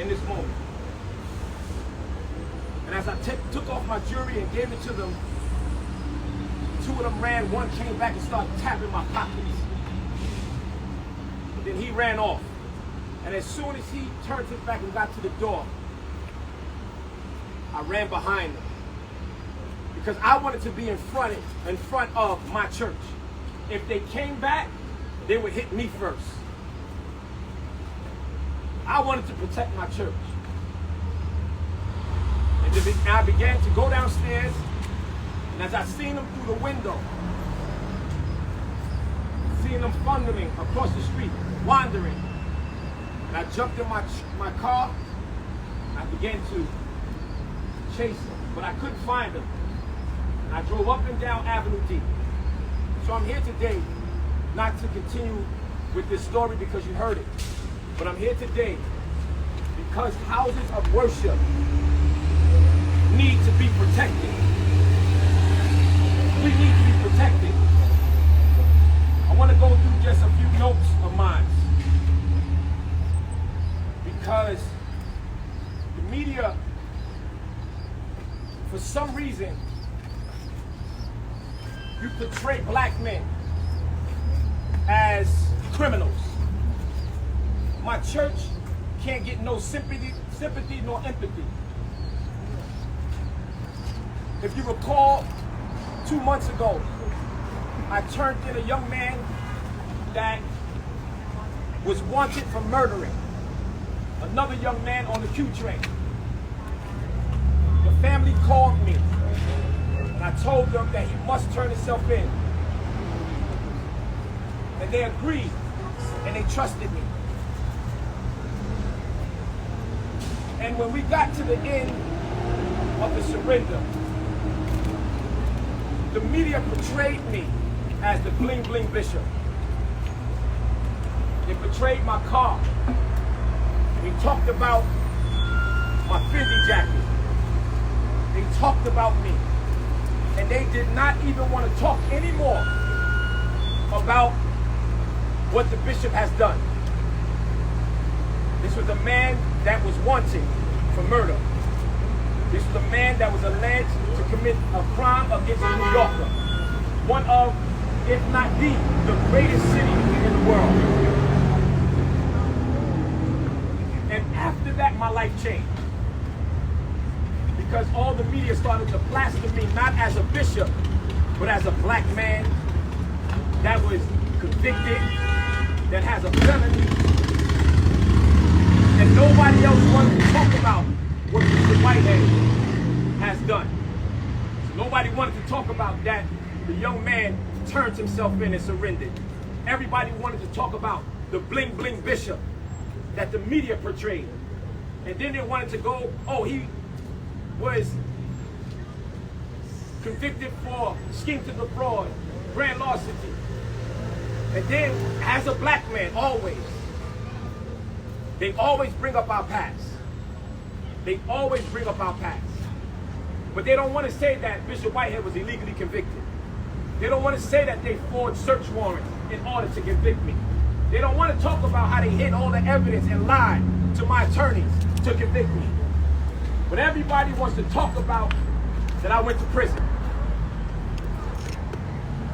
in this moment. And as I took off my jewelry and gave it to them, two of them ran, one came back and started tapping my pockets. But then he ran off. And as soon as he turned his back and got to the door, I ran behind him. Because I wanted to be in front of my church. If they came back, they would hit me first. I wanted to protect my church. And I began to go downstairs, and as I seen them through the window, seeing them fumbling across the street, wandering, and I jumped in my car, I began to chase them, but I couldn't find them. And I drove up and down Avenue D. So I'm here today, not to continue with this story because you heard it, but I'm here today because houses of worship need to be protected. We need to be protected. I want to go through just a few notes of mine. Because the media, for some reason, you portray black men as criminals. My church can't get no sympathy nor empathy. If you recall, 2 months ago, I turned in a young man that was wanted for murdering another young man on the Q train. The family called me, and I told them that he must turn himself in. And they agreed, and they trusted me. And when we got to the end of the surrender, the media portrayed me as the bling bling bishop. They portrayed my car. They talked about my fizzy jacket. They talked about me. And they did not even want to talk anymore about what the bishop has done. This was a man that was wanted for murder. This was a man that was alleged to commit a crime against a New Yorker. One of, if not the greatest city in the world. And after that, my life changed. Because all the media started to plaster me, not as a bishop, but as a black man that was convicted, that has a felony. And nobody else wanted to talk about what Mr. Whiyehead has done. So nobody wanted to talk about that. The young man turned himself in and surrendered. Everybody wanted to talk about the bling bling bishop that the media portrayed. And then they wanted to go, oh, he was convicted for scheme to defraud, grand larceny. And then, as a black man, they always bring up our past. They always bring up our past. But they don't want to say that Bishop Whiyehead was illegally convicted. They don't want to say that they forged search warrants in order to convict me. They don't want to talk about how they hid all the evidence and lied to my attorneys to convict me. But everybody wants to talk about that I went to prison.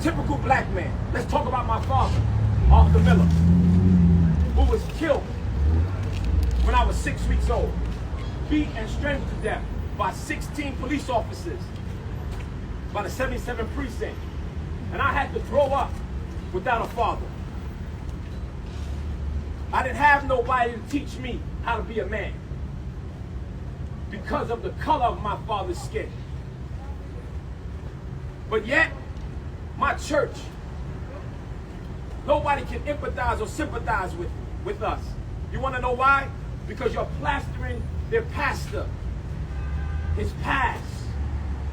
Typical black man. Let's talk about my father, Arthur Miller, who was killed when I was 6 weeks old, beat and strangled to death by 16 police officers by the 77th precinct. And I had to grow up without a father. I didn't have nobody to teach me how to be a man because of the color of my father's skin. But yet, my church, nobody can empathize or sympathize with us. You want to know why? Because you're plastering their pastor, his past.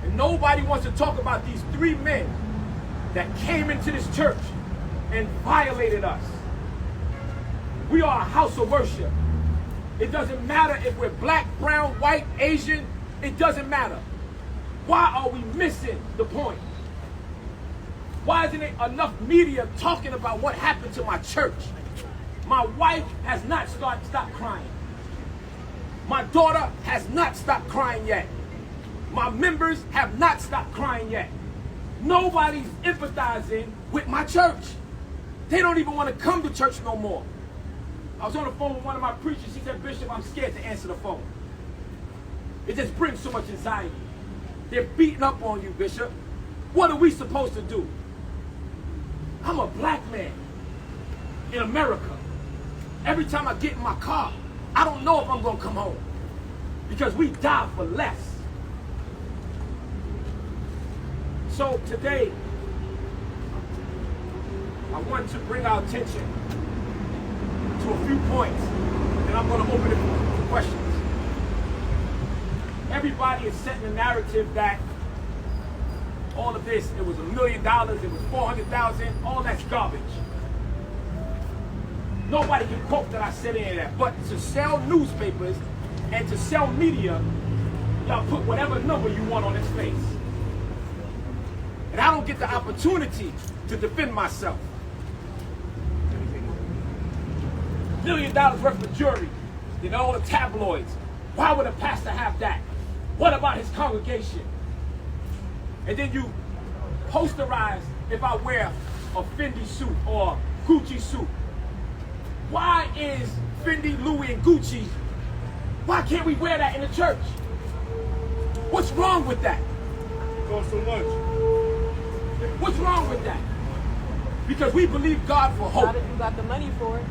And nobody wants to talk about these 3 men that came into this church and violated us. We are a house of worship. It doesn't matter if we're black, brown, white, Asian. It doesn't matter. Why are we missing the point? Why isn't it enough media talking about what happened to my church? My wife has not stopped crying. My daughter has not stopped crying yet. My members have not stopped crying yet. Nobody's empathizing with my church. They don't even want to come to church no more. I was on the phone with one of my preachers. She said, Bishop, I'm scared to answer the phone. It just brings so much anxiety. They're beating up on you, Bishop. What are we supposed to do? I'm a black man in America. Every time I get in my car, I don't know if I'm going to come home because we die for less. So today, I want to bring our attention to a few points, and I'm going to open it for questions. Everybody is setting a narrative that all of this, it was $1 million, it was 400,000, all that's garbage. Nobody can quote that I said any of that. But to sell newspapers and to sell media, y'all put whatever number you want on its face. And I don't get the opportunity to defend myself. $1 million worth of jewelry, you know, all the tabloids. Why would a pastor have that? What about his congregation? And then you posterize if I wear a Fendi suit or Gucci suit. Why is Fendi, Louis, and Gucci, why can't we wear that in the church? What's wrong with that? It costs so much. What's wrong with that? Because we believe God for hope. You got the money for it.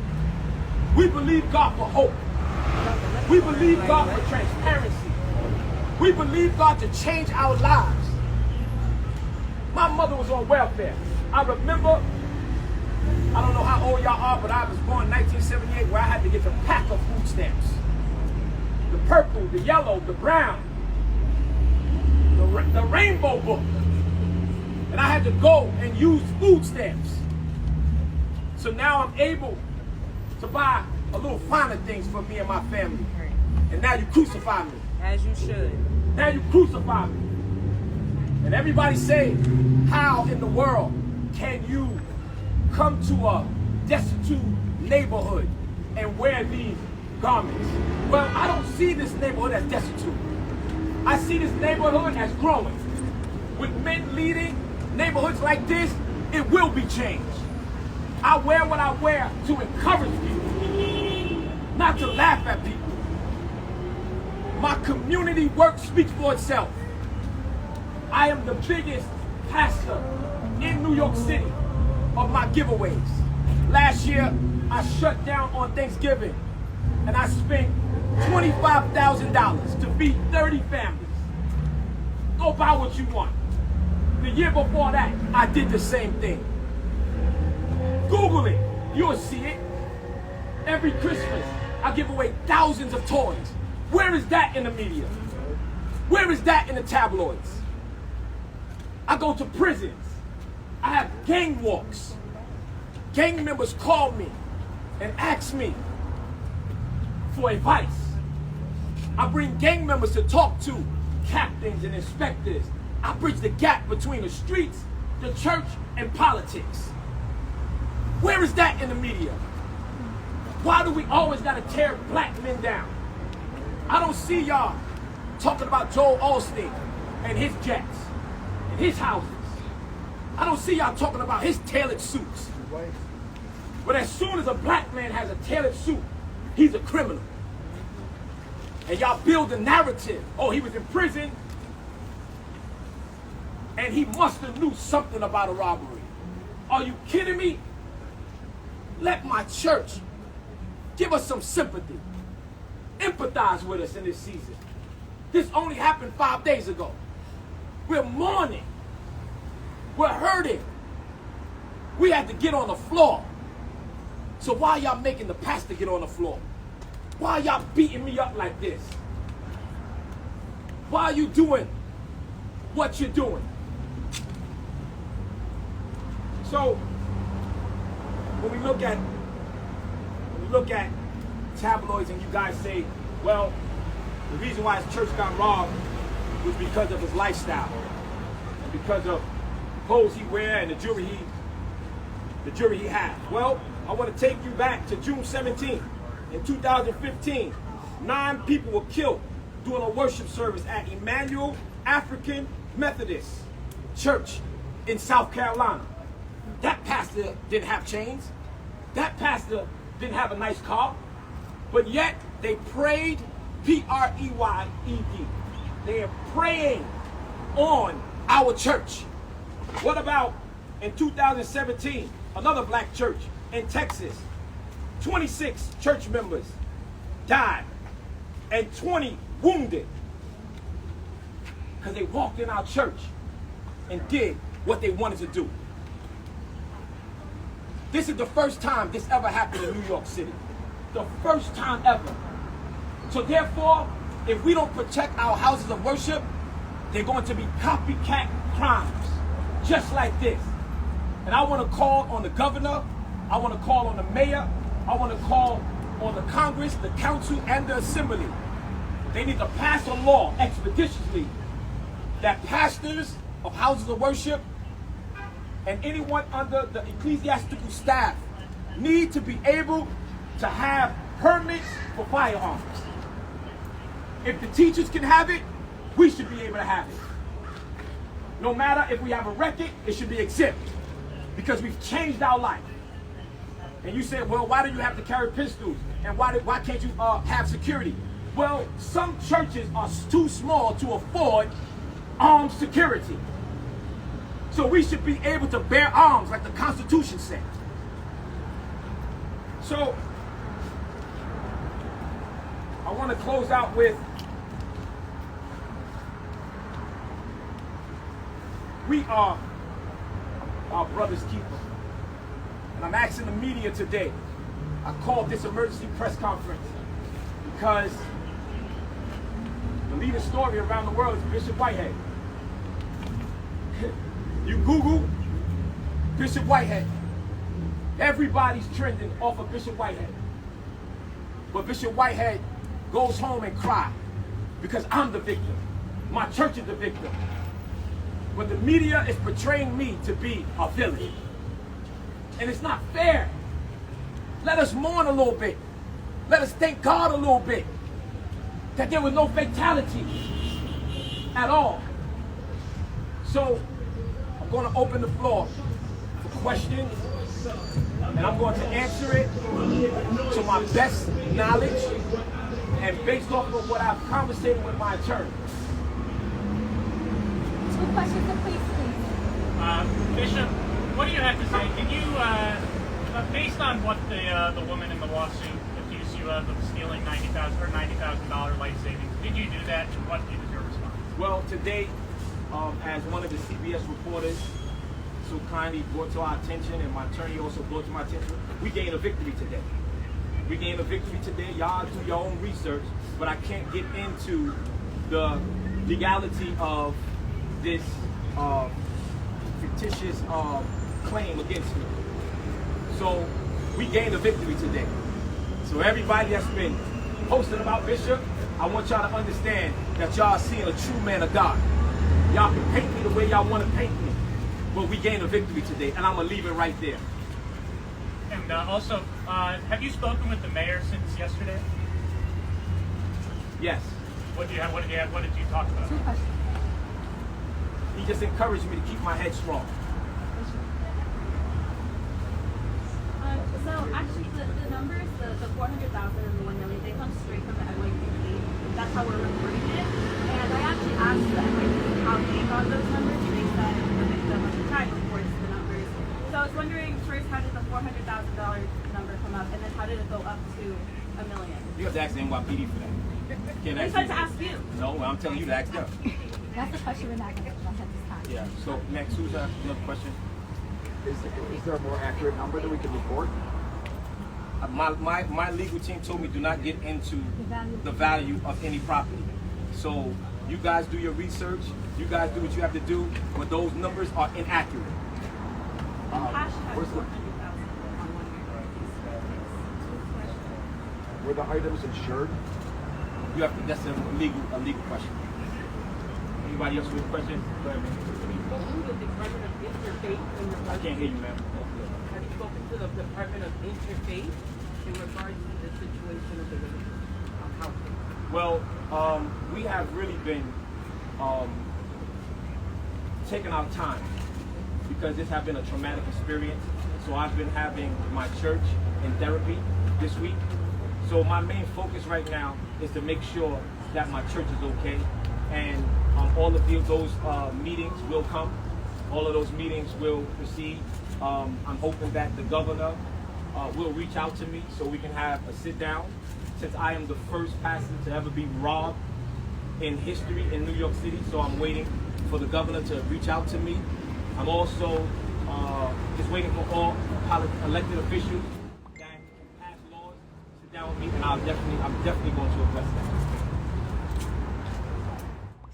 We believe God for hope. We believe God for transparency. We believe God to change our lives. My mother was on welfare. I remember, I don't know how old y'all are, but I was born in 1978 where I had to get the pack of food stamps. The purple, the yellow, the brown, the rainbow book. And I had to go and use food stamps. So now I'm able to buy a little finer things for me and my family. And now you crucify me. As you should. Now you crucify me. And everybody say, how in the world can you come to a destitute neighborhood and wear these garments? Well, I don't see this neighborhood as destitute. I see this neighborhood as growing. With men leading neighborhoods like this, it will be changed. I wear what I wear to encourage people, not to laugh at people. My community work speaks for itself. I am the biggest pastor in New York City of my giveaways. Last year, I shut down on Thanksgiving and I spent $25,000 to feed 30 families. Go buy what you want. The year before that, I did the same thing. Google it, you'll see it. Every Christmas, I give away thousands of toys. Where is that in the media? Where is that in the tabloids? I go to prisons. I have gang walks. Gang members call me and ask me for advice. I bring gang members to talk to captains and inspectors. I bridge the gap between the streets, the church, and politics. Where is that in the media? Why do we always gotta tear black men down? I don't see y'all talking about Joel Osteen and his jets and his houses. I don't see y'all talking about his tailored suits. But as soon as a black man has a tailored suit, he's a criminal. And y'all build a narrative. Oh, he was in prison and he must have knew something about a robbery. Are you kidding me? Let my church give us some sympathy. Empathize with us in this season. This only happened 5 days ago. We're mourning. We're hurting. We had to get on the floor. So why y'all making the pastor get on the floor? Why y'all beating me up like this? Why are you doing what you're doing? So when we look at tabloids and you guys say, well, the reason why his church got robbed was because of his lifestyle and because of the clothes he wear and the jewelry he has. Well, I want to take you back to June 17th in 2015 9 people were killed during a worship service at Emmanuel African Methodist Church in South Carolina. That pastor didn't have chains. That pastor didn't have a nice car. But yet they prayed, P-R-E-Y-E-D. They are praying on our church. What about in 2017, another black church in Texas? 26 church members died and 20 wounded because they walked in our church and did what they wanted to do. This is the first time this ever happened in New York City. The first time ever. So therefore, if we don't protect our houses of worship, they're going to be copycat crimes, just like this. And I want to call on the governor, I want to call on the mayor, I want to call on the Congress, the council, and the assembly. They need to pass a law expeditiously that pastors of houses of worship and anyone under the ecclesiastical staff need to be able to have permits for firearms. If the teachers can have it, we should be able to have it. No matter if we have a record, it should be exempt because we've changed our life. And you say, well, why do you have to carry pistols? And why can't you have security? Well, some churches are too small to afford armed security. So we should be able to bear arms like the Constitution said. So I want to close out with we are our brother's keeper. And I'm asking the media today, I called this emergency press conference because the leading story around the world is Bishop Whiyehead. You Google Bishop Whiyehead, everybody's trending off of Bishop Whiyehead. But Bishop Whiyehead goes home and cries because I'm the victim. My church is the victim. But the media is portraying me to be a villain. And it's not fair. Let us mourn a little bit. Let us thank God a little bit that there was no fatality at all. So I'm going to open the floor for questions, and I'm going to answer it to my best knowledge and based off of what I've conversated with my attorney. 2 questions, please. Bishop, what do you have to say? Can you, based on what the woman in the lawsuit accused you of stealing $90,000 life savings, did you do that, and what is your response? Well, today, as one of the CBS reporters so kindly brought to our attention, and my attorney also brought to my attention, we gained a victory today. We gained a victory today. Y'all do your own research, but I can't get into the legality of this fictitious claim against me. So we gained a victory today. So everybody that's been posting about Bishop, I want y'all to understand that y'all are seeing a true man of God. Y'all can paint me the way y'all want to paint me, but we gained a victory today, and I'm going to leave it right there. And also, have you spoken with the mayor since yesterday? Yes. What did you talk about? 2 questions. He just encouraged me to keep my head strong. So actually the numbers, the 400,000 and the 1 million, they come straight from the NYPD. That's how we're reporting it. And I actually asked the NYPD how they got those numbers. They said the victim of the crime reports the numbers. So I was wondering first, how did the $400,000 number come up, and then how did it go up to $1 million? You have to ask the NYPD for that. Can't I ask said you. to ask you. No, I'm telling you to ask them. That's the question we're not going to address at this time. Yeah. So next, who's another question? Is there a more accurate number that we can report? My legal team told me do not get into the value of any property. So you guys do your research. You guys do what you have to do, but those numbers are inaccurate. Where's the, were the items insured? You have to. That's a legal question. Anybody else with a question? Go ahead, man. The Department of Interfaith in regards I can't hear you, ma'am. Have you spoken to the Department of Interfaith in regards to the situation of the religion? counseling? Well, we have really been taking our time because this has been a traumatic experience. So I've been having my church in therapy this week. So my main focus right now is to make sure that my church is okay. And all of those meetings will come. All of those meetings will proceed. I'm hoping that the governor will reach out to me so we can have a sit down, since I am the first pastor to ever be robbed in history in New York City. So I'm waiting for the governor to reach out to me. I'm also just waiting for all elected officials that can pass laws, sit down with me, and I'm definitely going to address that.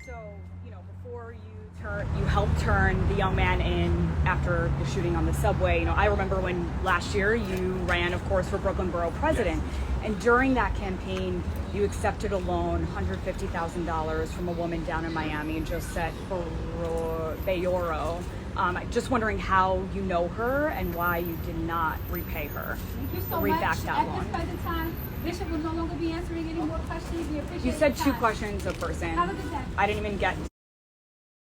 So, before you helped turn the young man in after the shooting on the subway, I remember when last year you ran, of course, for Brooklyn Borough President. Yes. And during that campaign, you accepted a loan, $150,000 from a woman down in Miami, Josette Bayoro. Just wondering how you know her and why you did not repay her. Thank you so or much. back that At loan. this present time, Bishop will no longer be answering any more questions. We appreciate You said your 2 time. questions a person. Have a good day. I didn't even get